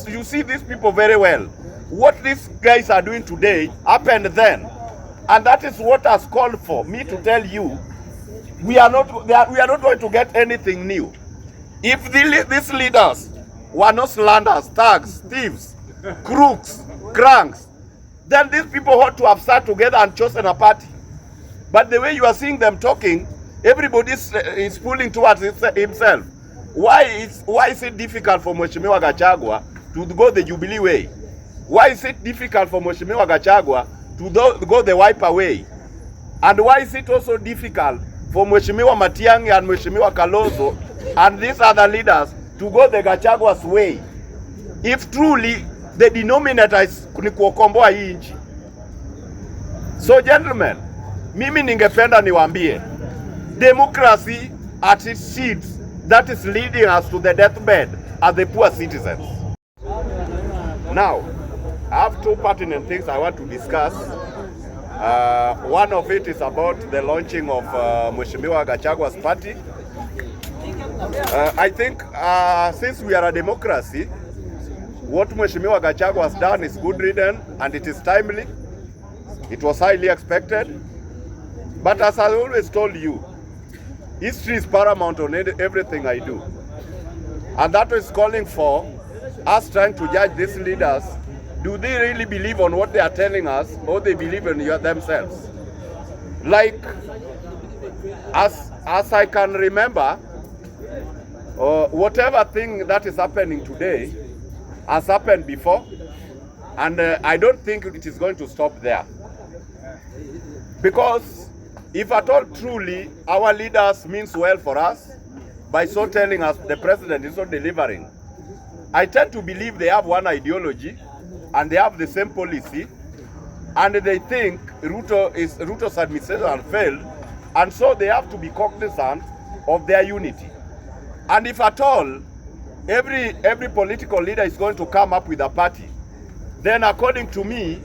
you see these people very well. What these guys are doing today happened then. And that is what has called for me to tell you, we are not going to get anything new. If these leaders were not slanders, thugs, thieves, crooks, cranks, then these people ought to have sat together and chosen a party. But the way you are seeing them talking, everybody is pulling towards himself. Why is it difficult for Mheshimiwa Gachagua to go the Jubilee way? Why is it difficult for Mheshimiwa Gachagua to go the Wiper way? And why is it also difficult for Mheshimiwa Matiang'i and Mheshimiwa Kalonzo and these other leaders to go the Gachaguas way? If truly the denominator is kukomboa hii nchi. So gentlemen, mimi ningependa niwaambie, democracy at its seeds, that is leading us to the deathbed as the poor citizens. Now, I have two pertinent things I want to discuss. One of it is about the launching of Mheshimiwa Gachagua's party. I think since we are a democracy, what Mheshimiwa Gachagua has done is good riddance and it is timely. It was highly expected. But as I always told you, history is paramount on everything I do. And that is calling for us trying to judge these leaders. Do they really believe on what they are telling us, or they believe in themselves? Like, as I can remember, whatever thing that is happening today has happened before, and I don't think it is going to stop there. Because if at all truly our leaders means well for us, by so telling us the president is not delivering, I tend to believe they have one ideology and they have the same policy, and they think Ruto's administration failed, and so they have to be cognizant of their unity. And if at all every political leader is going to come up with a party, then according to me,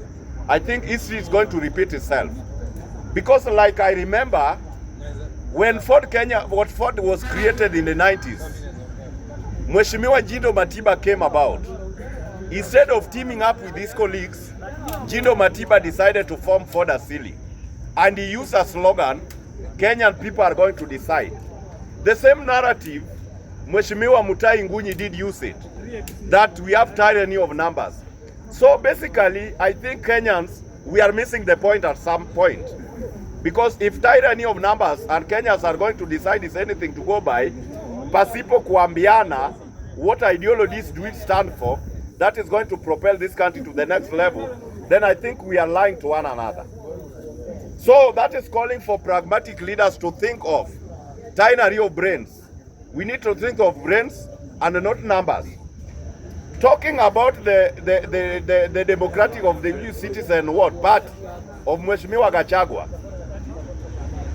I think history is going to repeat itself. Because like I remember, when Ford was created in the 90s, Mheshimiwa Jindo Matiba came about. Instead of teaming up with his colleagues, Jindo Matiba decided to form Ford Asili. And he used a slogan, Kenyan people are going to decide. The same narrative, Mheshimiwa Mutai Ngunyi did use it, that we have tyranny of numbers. So basically, I think Kenyans, we are missing the point at some point. Because if tyranny of numbers and Kenyans are going to decide is anything to go by, pasipo kuambiana what ideologies do it stand for, that is going to propel this country to the next level, then I think we are lying to one another. So that is calling for pragmatic leaders to think of tyranny of brains. We need to think of brains and not numbers. Talking about the democratic of the new citizen party of Mheshimiwa Gachagua,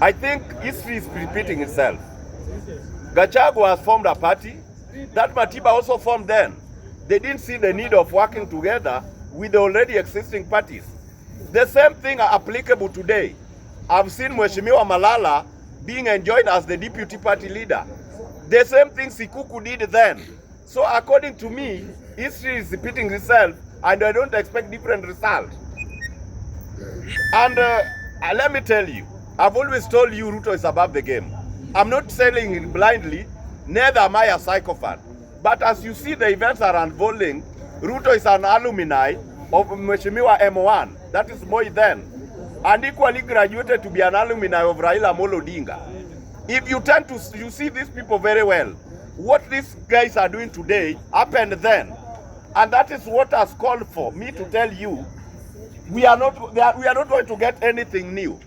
I think history is repeating itself. Gachagua has formed a party that Matiba also formed then. They didn't see the need of working together with the already existing parties. The same thing are applicable today. I've seen Mheshimiwa Malala being enjoined as the deputy party leader. The same thing Sikuku did then. So according to me, history is repeating itself, and I don't expect different results. And let me tell you, I've always told you Ruto is above the game. I'm not saying it blindly, neither am I a psychopath. But as you see the events are unfolding, Ruto is an alumni of Mheshimiwa M1, that is Moi then, and equally graduated to be an alumni of Raila Amolo Odinga. If you see these people very well, what these guys are doing today happened then. And that is what has called for me to tell you, we are not going to get anything new.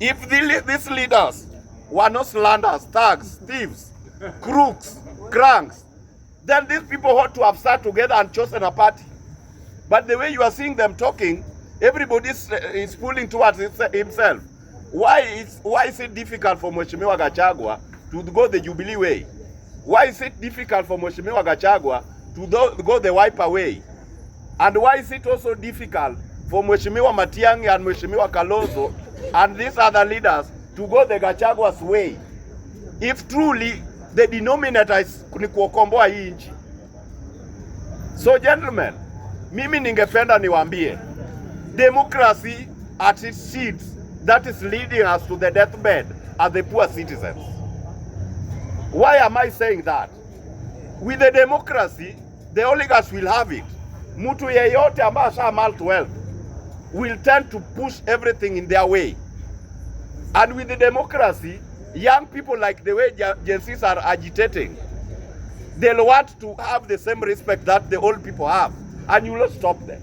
If these leaders were not slanders, thugs, thieves, crooks, cranks, then these people ought to have sat together and chosen a party. But the way you are seeing them talking, everybody is pulling towards himself. Why is it difficult for Mheshimiwa Gachagua to go the Jubilee way? Why is it difficult for Mheshimiwa Gachagua to go the Wiper way? And why is it also difficult for Mheshimiwa Matiang'i and Mheshimiwa Kalonzo and these other leaders to go the Gachaguas way? If truly the denominator is kukomboa hii nchi. So gentlemen, mimi ningependa niwaambie, democracy at its seat that is leading us to the deathbed are the poor citizens. Why am I saying that? With the democracy, the oligarchs will have it. Mtu yeyote ambaye asha wealth will tend to push everything in their way. And with the democracy, young people, like the way Gen Zs are agitating, they'll want to have the same respect that the old people have, and you will not stop them.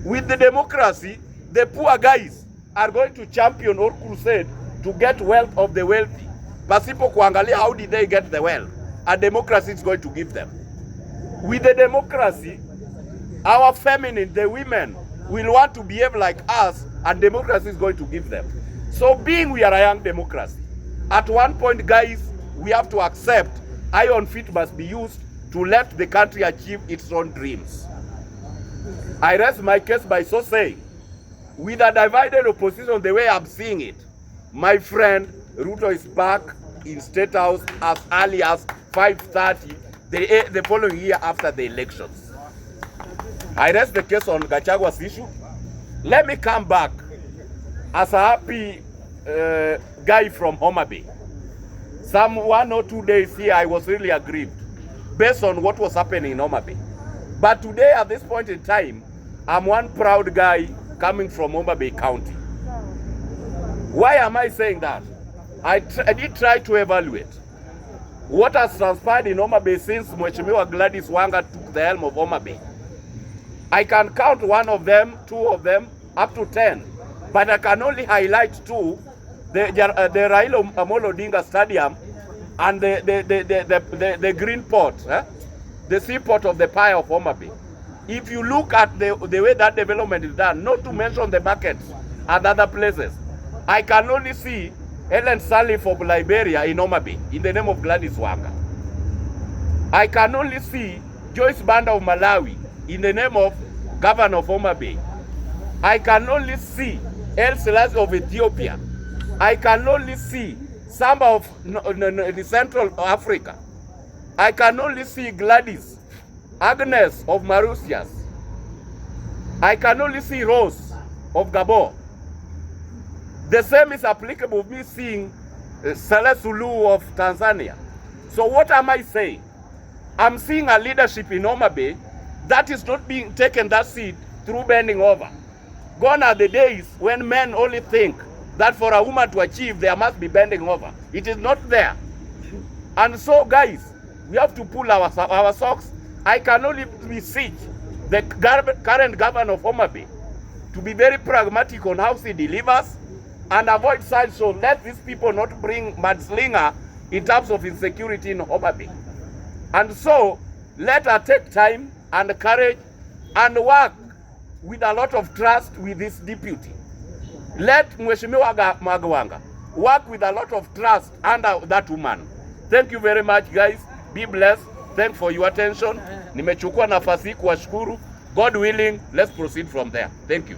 With the democracy, the poor guys are going to champion or crusade to get wealth of the wealthy. Pasipo kuangalia how did they get the wealth, and democracy is going to give them. With the democracy, our feminine, the women, will want to behave like us, and democracy is going to give them. So being we are a young democracy, at one point, guys, we have to accept iron feet must be used to let the country achieve its own dreams. I rest my case by so saying, with a divided opposition the way I'm seeing it, my friend Ruto is back in State House as early as 5:30 the following year after the elections. I rest the case on Gachaguas issue. Let me come back as a happy guy from Homabay. Some 1 or 2 days here, I was really aggrieved based on what was happening in Homabay. But today, at this point in time, I'm one proud guy coming from Homabay County. Why am I saying that? I did try to evaluate what has transpired in Homabay since Mheshimiwa Gladys Wanga took the helm of Homabay. I can count one of them, two of them, up to 10. But I can only highlight two: the Raila Amolo Odinga Stadium and the green port, the seaport of the Pie of Homabay. If you look at the way that development is done, not to mention the markets and other places, I can only see Ellen Sirleaf of Liberia in Homabay in the name of Gladys Wanga. I can only see Joyce Banda of Malawi in the name of Governor of Homabay. I can only see El Selassie of Ethiopia. I can only see Samba of Central Africa. I can only see Gladys, Agnes of Mauritius. I can only see Rose of Gabon. The same is applicable with me seeing Saleh Suluhu of Tanzania. So what am I saying? I'm seeing a leadership in Homabay that is not being taken that seat through bending over. Gone are the days when men only think that for a woman to achieve, there must be bending over. It is not there. And so, guys, we have to pull our socks. I can only beseech the current governor of Homabay to be very pragmatic on how he delivers and avoid side show. Let these people not bring mudslinger in terms of insecurity in Homabay. And so, let her take time and courage and work with a lot of trust with this deputy. Let Mheshimiwa Magwanga work with a lot of trust under that woman. Thank you very much, guys. Be blessed. Thanks for your attention. Nimechukua nafasi kuwashukuru. God willing, let's proceed from there. Thank you.